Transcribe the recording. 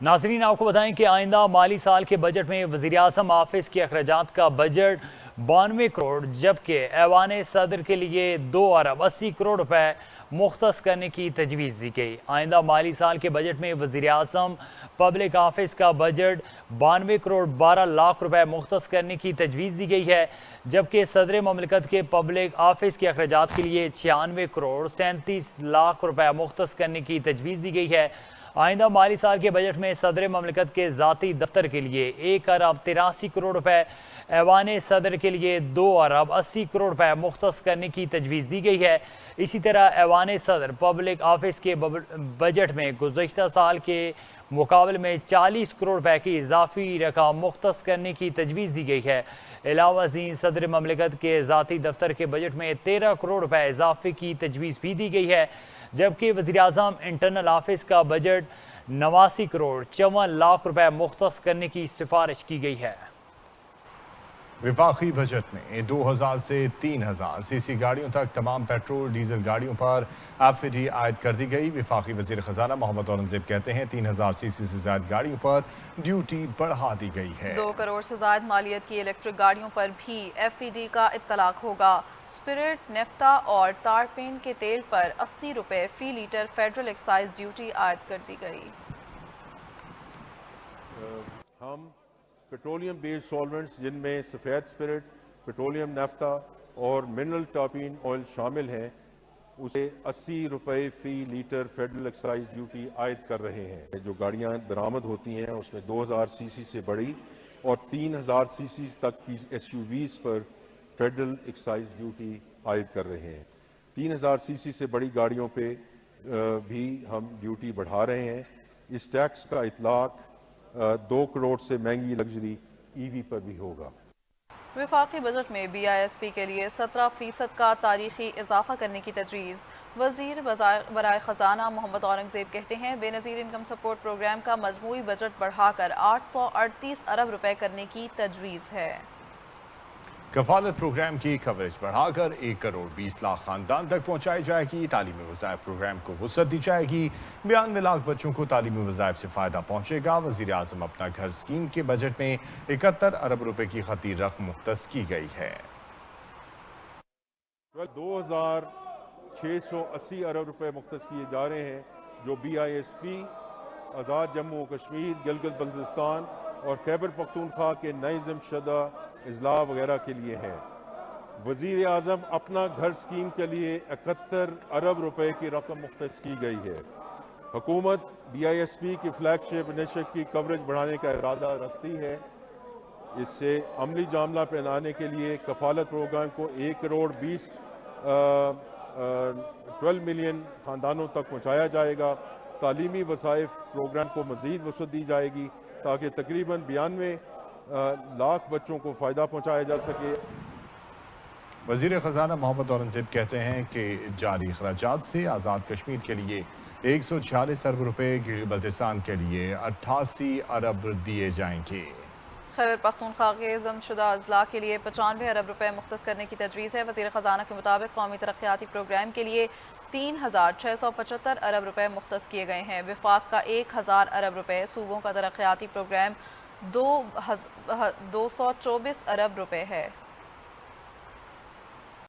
नाज़रीन, आपको बताएं कि आइंदा माली साल के बजट में वज़ीर-ए-आज़म ऑफिस के अखराजात का बजट 92 करोड़ जबकि ऐवान सदर के लिए 2 अरब 80 करोड़ रुपए मुख्तस करने की तजवीज़ दी गई। आइंदा माली साल के बजट में वज़ीर-ए-आज़म पब्लिक ऑफिस का बजट 92 करोड़ 12 लाख रुपए मुख्तस करने की तजवीज़ दी गई है, जबकि सदर ममलिकत के पब्लिक ऑफिस के अखराजात के लिए 96 करोड़ 37 लाख रुपए मुख्तस करने की तजवीज़ दी गई है। आइंदा माली साल के बजट में सदर ममलिकत के ज़ाती दफ्तर के लिए 1 अरब 83 करोड़ रुपए, ऐवान सदर के लिए 2 अरब 80 करोड़ रुपए मुख्तस करने की तजवीज़ दी गई है। इसी तरह ऐवान सदर पब्लिक ऑफिस के बजट में गुज़श्ता साल के मुकाबले में 40 करोड़ रुपए की इजाफी रकम मुख्तस करने की तजवीज़ दी गई है। अलावा ज़ीं सदर ममलिकत के ज़ाती दफ्तर के बजट में 13 करोड़ रुपए इजाफे की तजवीज़ भी दी गई है, जबकि वज़ीर-ए-आज़म इंटरनल ऑफिस का बजट 89 करोड़ 54 लाख रुपए मुख्तस करने की सिफारिश की गई है। विफाकी बजट में 2000 से 3000 सीसी गाड़ियों तक तमाम पेट्रोल डीजल गाड़ियों पर एफईडी आयद कर दी गई। विफाकी वज़ीर ख़ज़ाना मोहम्मद औरंगज़ेब कहते हैं 3000 सीसी से ज़्यादा गाड़ियों पर ड्यूटी बढ़ा दी गई है। 2 करोड़ से ज़्यादा मालियत की इलेक्ट्रिक गाड़ियों पर भी एफईडी का इत्तलाक होगा। स्पिरिट, नेफ्ता और तारपेन के तेल पर 80 रुपए फी लीटर फेडरल एक्साइज ड्यूटी आयद कर दी गई। हम पेट्रोलियम बेस्ड सॉल्वेंट्स जिनमें सफ़ेद स्पिरिट, पेट्रोलियम नेफ्ता और मिनरल टॉपिन ऑयल शामिल हैं, उसे 80 रुपए फ़ी लीटर फेडरल एक्साइज ड्यूटी आयद कर रहे हैं। जो गाड़ियां दरामद होती हैं उसमें 2000 सीसी से बड़ी और 3000 सीसी तक की एसयूवीज़ पर फेडरल एक्साइज ड्यूटी आयद कर रहे हैं। 3000 सीसी से बड़ी गाड़ियों पे भी हम ड्यूटी बढ़ा रहे हैं। इस टैक्स का इतलाक 2 करोड़ से महंगी लग्जरी ईवी पर भी होगा। विफाकी बजट में BISP के लिए 17% का तारीखी इजाफा करने की तजवीज़। वज़ीर बराए ख़ज़ाना मोहम्मद औरंगज़ेब कहते हैं बेनज़ीर इनकम सपोर्ट प्रोग्राम का मजमूई बजट बढ़ाकर 838 अरब रुपए करने की तजवीज़ है। कफालत प्रोग्राम की कवरेज बढ़ाकर 1 करोड़ 20 लाख खानदान तक पहुंचाई जाएगी। तालीमी वज़ाइफ प्रोग्राम को वुसअत दी जाएगी। 92 लाख बच्चों को तालीमी वज़ाइफ से फ़ायदा पहुंचेगा। वज़ीर-ए-आज़म अपना घर स्कीम के बजट में 71 अरब रुपए की खती रकम मुख्तस की गई है। 2680 अरब रुपए मुख्तस किए जा रहे हैं, जो BISP, आज़ाद जम्मू कश्मीर, गिलगित बल्तिस्तान और खैबर पख्तूनख्वा के नए ज़िम्मेदार अजला वगैरह के लिए हैं। वज़ीर आज़म अपना घर स्कीम के लिए 71 अरब रुपए की रकम मुख्तस की गई है। हुकूमत BISP की फ्लैगशिप इनिशिएटिव की कवरेज बढ़ाने का इरादा रखती है। इससे अमली जामला पे लाने के लिए कफालत प्रोग्राम को 1 करोड़ 12 मिलियन खानदानों तक पहुँचाया जाएगा। तालीमी वसाइफ प्रोग्राम को मज़ीद वसअत दी जाएगी ताकि तकरीबन 92 लाख बच्चों को फ़ायदा पहुँचाया जा सके। वज़ीर ख़ज़ाना मोहम्मद औरंगज़ेब कहते हैं कि जारी अखराजात से आज़ाद कश्मीर के लिए 146 अरब रुपए, गिलगित बल्तिस्तान के लिए 88 अरब दिए जाएंगे। खैबर पख्तूनख्वा के ज़िम्मेदार अजला के लिए 95 अरब रुपए मुख्तस करने की तजवीज़ है। वज़ीर ख़ज़ाना के मुताबिक कौमी तरक्याती प्रोग्राम के लिए 3675 अरब रुपए मुख्तस किए गए हैं। विफाक का 1000 अरब रुपए, सूबों का तरक्याती प्रोग्राम 224 अरब रुपए है।